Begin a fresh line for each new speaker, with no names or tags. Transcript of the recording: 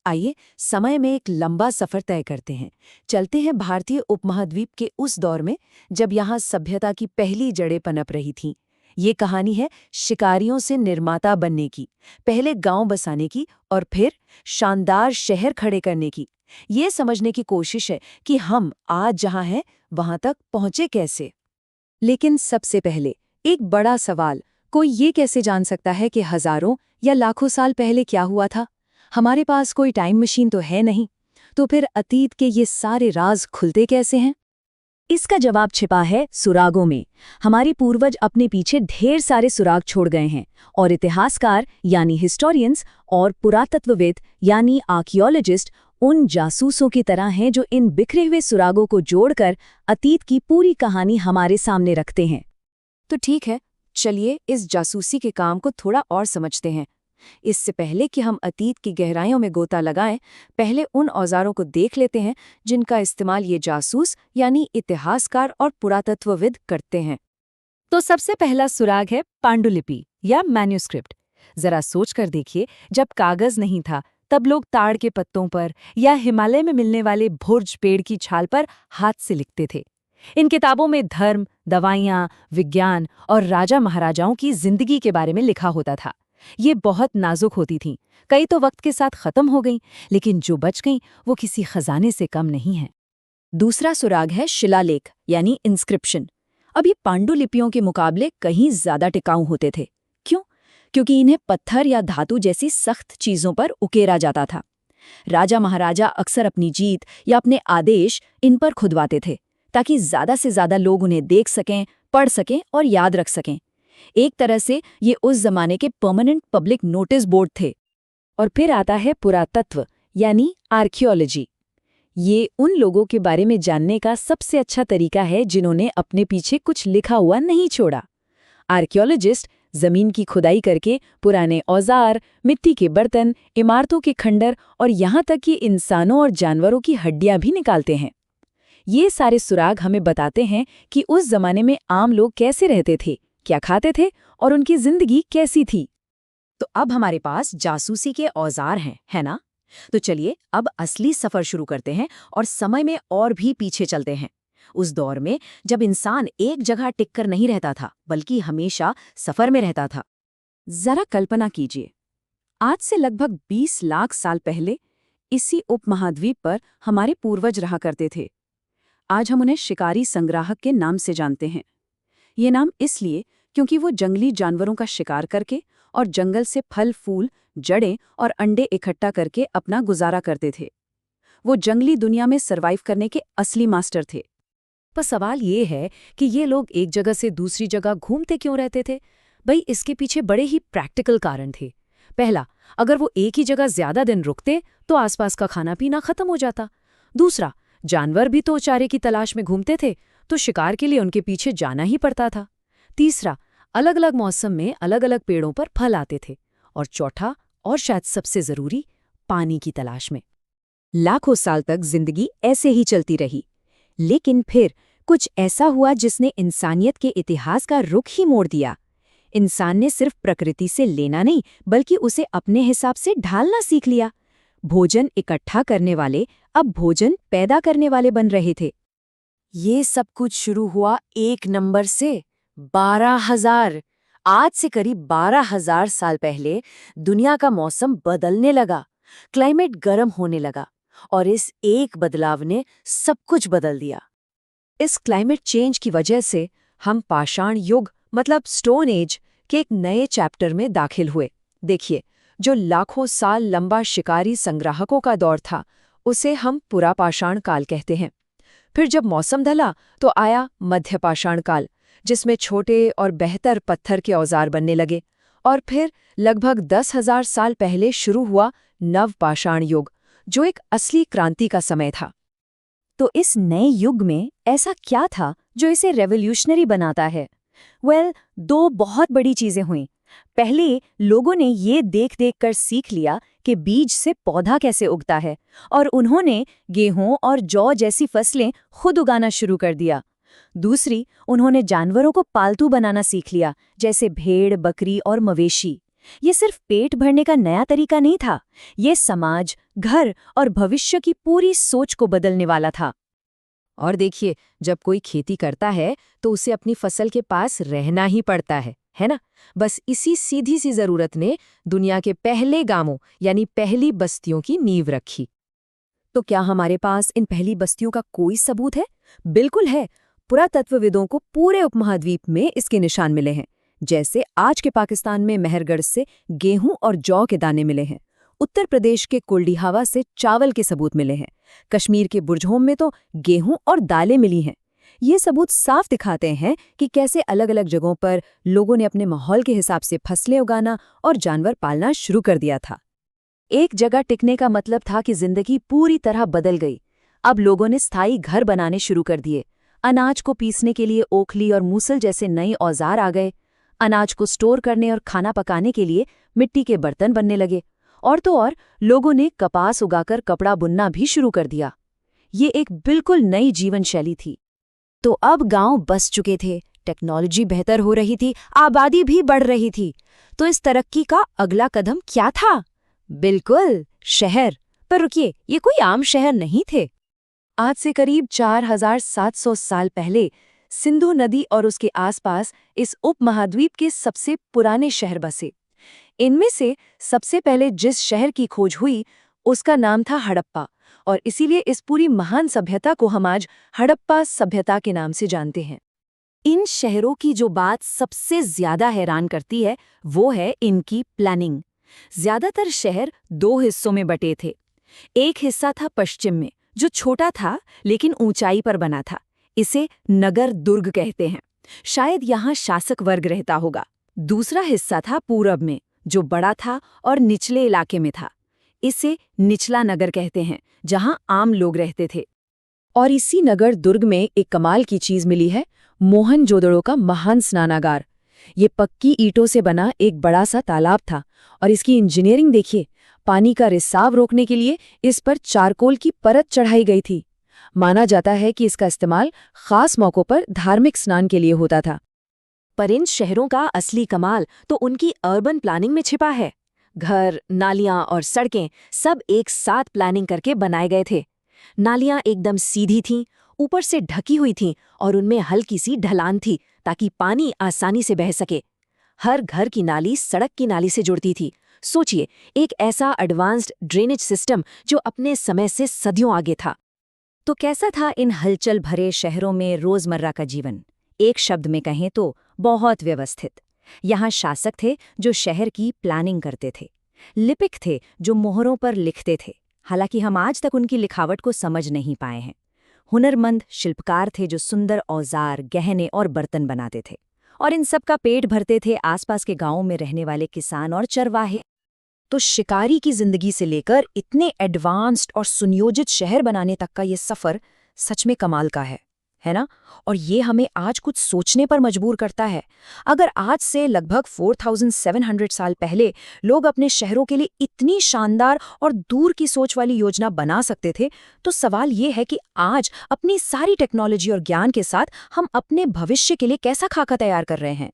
आइए समय में एक लंबा सफर तय करते हैं। चलते हैं भारतीय उपमहाद्वीप के उस दौर में जब यहाँ सभ्यता की पहली जड़ें पनप रही थीं। ये कहानी है शिकारियों से निर्माता बनने की, पहले गांव बसाने की और फिर शानदार शहर खड़े करने की। ये समझने की कोशिश है कि हम आज जहाँ हैं वहां तक पहुंचे कैसे।
लेकिन सबसे पहले एक बड़ा सवाल, कोई ये कैसे जान सकता है कि हजारों या लाखों साल पहले क्या हुआ था? हमारे पास कोई टाइम मशीन तो है नहीं। तो फिर अतीत के ये सारे राज खुलते कैसे हैं? इसका जवाब छिपा है सुरागों में। हमारे पूर्वज अपने पीछे ढेर सारे सुराग छोड़ गए हैं और इतिहासकार यानी हिस्टोरियंस और पुरातत्वविद यानी आर्कियोलॉजिस्ट उन जासूसों की तरह हैं जो इन बिखरे हुए सुरागों को जोड़कर अतीत की पूरी कहानी हमारे सामने रखते हैं।
तो ठीक है, चलिए इस जासूसी के काम को थोड़ा और समझते हैं। इससे पहले कि हम अतीत की गहराइयों में गोता लगाएं, पहले उन औजारों को देख लेते हैं जिनका इस्तेमाल ये जासूस यानी इतिहासकार और पुरातत्वविद करते हैं। तो सबसे पहला सुराग है पांडुलिपि या मैन्युस्क्रिप्ट। जरा सोच कर देखिए, जब कागज नहीं था तब लोग ताड़ के पत्तों पर या हिमालय में मिलने वाले भुर्ज पेड़ की छाल पर हाथ से लिखते थे। इन किताबों में धर्म, दवाइयाँ, विज्ञान और राजा महाराजाओं की जिंदगी के बारे में लिखा होता था। ये बहुत नाजुक होती थीं, कई तो वक्त के साथ खत्म हो गईं, लेकिन जो बच गईं वो किसी खजाने से कम नहीं है। दूसरा सुराग है शिलालेख यानी इंस्क्रिप्शन। अभी पांडुलिपियों के मुकाबले कहीं ज्यादा टिकाऊ होते थे। क्यों? क्योंकि इन्हें पत्थर या धातु जैसी सख्त चीजों पर उकेरा जाता था। राजा महाराजा अक्सर अपनी जीत या अपने आदेश इन पर खुदवाते थे ताकि ज्यादा से ज्यादा लोग उन्हें देख सकें, पढ़ सकें और याद रख सकें। एक तरह से ये उस जमाने के परमानेंट पब्लिक नोटिस बोर्ड थे। और फिर आता है पुरातत्व यानी आर्कियोलॉजी। ये उन लोगों के बारे में जानने का सबसे अच्छा तरीका है जिन्होंने अपने पीछे कुछ लिखा हुआ नहीं छोड़ा। आर्कियोलॉजिस्ट जमीन की खुदाई करके पुराने औजार, मिट्टी के बर्तन, इमारतों के खंडर और यहाँ तक कि इंसानों और जानवरों की हड्डियां भी निकालते हैं। ये सारे सुराग हमें बताते हैं कि उस जमाने में आम लोग कैसे रहते थे, क्या खाते थे और उनकी जिंदगी कैसी थी। तो अब हमारे पास जासूसी के औजार हैं, है ना? तो चलिए अब असली सफर शुरू करते हैं और समय में और भी पीछे चलते हैं। उस दौर में जब इंसान एक जगह टिककर नहीं रहता था बल्कि हमेशा सफर में रहता था। जरा कल्पना कीजिए, आज से लगभग 20 लाख साल पहले इसी उपमहाद्वीप पर हमारे पूर्वज रहा करते थे। आज हम उन्हें शिकारी संग्राहक के नाम से जानते हैं। ये नाम इसलिए क्योंकि वो जंगली जानवरों का शिकार करके और जंगल से फल फूल, जड़ें और अंडे इकट्ठा करके अपना गुजारा करते थे। वो जंगली दुनिया में सरवाइव करने के असली मास्टर थे। पर सवाल ये है कि ये लोग एक जगह से दूसरी जगह घूमते क्यों रहते थे? भाई, इसके पीछे बड़े ही प्रैक्टिकल कारण थे। पहला, अगर वो एक ही जगह ज्यादा दिन रुकते तो आसपास का खाना पीना खत्म हो जाता। दूसरा, जानवर भी तो चारे की तलाश में घूमते थे, तो शिकार के लिए उनके पीछे जाना ही पड़ता था। तीसरा, अलग अलग मौसम में अलग अलग पेड़ों पर फल आते थे। और चौथा, और शायद सबसे जरूरी, पानी की तलाश में। लाखों साल तक जिंदगी ऐसे ही चलती रही, लेकिन फिर कुछ ऐसा हुआ जिसने इंसानियत के इतिहास का रुख ही मोड़ दिया। इंसान ने सिर्फ प्रकृति से लेना नहीं बल्कि उसे अपने हिसाब से ढालना सीख लिया। भोजन इकट्ठा करने वाले अब भोजन पैदा करने वाले बन रहे थे। ये सब कुछ शुरू हुआ एक नंबर से, 12,000। आज से करीब 12,000 साल पहले दुनिया का मौसम बदलने लगा, क्लाइमेट गर्म होने लगा और इस एक बदलाव ने सब कुछ बदल दिया। इस क्लाइमेट चेंज की वजह से हम पाषाण युग मतलब स्टोन एज के एक नए चैप्टर में दाखिल हुए। देखिए, जो लाखों साल लंबा शिकारी संग्राहकों का दौर था उसे हम पुरापाषाण काल कहते हैं। फिर जब मौसम ढला तो आया मध्य पाषाण काल, जिसमें छोटे और बेहतर पत्थर के औजार बनने लगे। और फिर लगभग 10,000 साल पहले शुरू हुआ नवपाषाण युग, जो एक असली क्रांति का समय था। तो इस नए युग में ऐसा क्या था जो इसे रेवोल्यूशनरी बनाता है? दो बहुत बड़ी चीजें हुईं। पहले लोगों ने ये देख देख कर सीख लिया कि बीज से पौधा कैसे उगता है और उन्होंने गेहूं और जौ जैसी फसलें खुद उगाना शुरू कर दिया। दूसरी, उन्होंने जानवरों को पालतू बनाना सीख लिया, जैसे भेड़, बकरी और मवेशी।
ये सिर्फ पेट भरने का नया तरीका नहीं था, ये समाज, घर और भविष्य की पूरी सोच को बदलने वाला था।
और देखिए, जब कोई खेती करता है तो उसे अपनी फसल के पास रहना ही पड़ता है ना? बस इसी सीधी सी जरूरत ने दुनिया के पहले गांवों यानी पहली बस्तियों की नींव रखी। तो क्या हमारे पास इन पहली बस्तियों का कोई सबूत है? बिल्कुल है। पुरातत्वविदों को पूरे उपमहाद्वीप में इसके निशान मिले हैं। जैसे आज के पाकिस्तान में मेहरगढ़ से गेहूं और जौ के दाने मिले हैं। उत्तर प्रदेश के कुलडीहावा से चावल के सबूत मिले हैं। कश्मीर के बुरजहोम में तो गेहूं और दालें मिली हैं। ये सबूत साफ दिखाते हैं कि कैसे अलग-अलग जगहों पर लोगों ने अपने माहौल के हिसाब से फसलें उगाना और जानवर पालना शुरू कर दिया था।
एक जगह टिकने का मतलब था कि जिंदगी पूरी तरह बदल गई। अब लोगों ने स्थायी घर बनाने शुरू कर दिए। अनाज को पीसने के लिए ओखली और मूसल जैसे नए औजार आ गए। अनाज को स्टोर करने और खाना पकाने के लिए मिट्टी के बर्तन बनने लगे। और तो और लोगों ने कपास उगाकर कपड़ा बुनना भी शुरू कर दिया। ये एक बिल्कुल नई जीवन शैली थी। तो अब गांव बस चुके थे, टेक्नोलॉजी बेहतर हो रही थी, आबादी भी बढ़ रही थी। तो इस तरक्की का अगला कदम क्या था? बिल्कुल, शहर। पर रुकिए, ये कोई आम शहर नहीं थे। आज से करीब 4700 साल पहले सिंधु नदी और उसके आसपास इस उपमहाद्वीप के सबसे पुराने शहर बसे। इनमें से सबसे पहले जिस शहर की खोज हुई उसका नाम था हड़प्पा, और इसीलिए इस पूरी महान सभ्यता को हम आज हड़प्पा सभ्यता के नाम से जानते हैं। इन शहरों की जो बात सबसे ज्यादा हैरान करती है वो है इनकी प्लानिंग। ज्यादातर शहर दो हिस्सों में बटे थे। एक हिस्सा था पश्चिम में, जो छोटा था लेकिन ऊंचाई पर बना था। इसे नगर दुर्ग कहते हैं। शायद यहाँ शासक वर्ग रहता होगा। दूसरा हिस्सा था पूरब में, जो बड़ा था और निचले इलाके में था। इसे निचला नगर कहते हैं, जहाँ आम लोग रहते थे। और इसी नगर दुर्ग में एक कमाल की चीज मिली है, मोहनजोदड़ो का महान स्नानागार। ये पक्की ईंटों से बना एक बड़ा सा तालाब था, और इसकी इंजीनियरिंग देखिए। पानी का रिसाव रोकने के लिए इस पर चारकोल की परत चढ़ाई गई थी। माना जाता है कि इसका इस्तेमाल खास मौकों पर धार्मिक स्नान के लिए होता था। पर इन शहरों का असली कमाल तो उनकी अर्बन प्लानिंग में छिपा है। घर, नालियां और सड़कें सब एक साथ प्लानिंग करके बनाए गए थे। नालियां एकदम सीधी थीं, ऊपर से ढकी हुई थीं और उनमें हल्की सी ढलान थी ताकि पानी आसानी से बह सके। हर घर की नाली सड़क की नाली से जुड़ती थी। सोचिए, एक ऐसा एडवांस्ड ड्रेनेज सिस्टम जो अपने समय से सदियों आगे था। तो कैसा था इन हलचल भरे शहरों में रोजमर्रा का जीवन? एक शब्द में कहें तो बहुत व्यवस्थित। यहाँ शासक थे जो शहर की प्लानिंग करते थे, लिपिक थे जो मोहरों पर लिखते थे, हालांकि हम आज तक उनकी लिखावट को समझ नहीं पाए हैं। हुनरमंद शिल्पकार थे जो सुंदर औजार, गहने और बर्तन बनाते थे। और इन सब का पेट भरते थे आसपास के गांवों में रहने वाले किसान और चरवाहे। तो शिकारी की जिंदगी से लेकर इतने एडवांस्ड और सुनियोजित शहर बनाने तक का ये सफर सच में कमाल का है ना? और ये हमें आज कुछ सोचने पर मजबूर करता है। अगर आज से लगभग 4700 साल पहले लोग अपने शहरों के लिए इतनी शानदार और दूर की सोच वाली योजना बना सकते थे, तो सवाल ये है कि आज अपनी सारी टेक्नोलॉजी और ज्ञान के साथ हम अपने भविष्य के लिए कैसा खाका तैयार कर रहे हैं।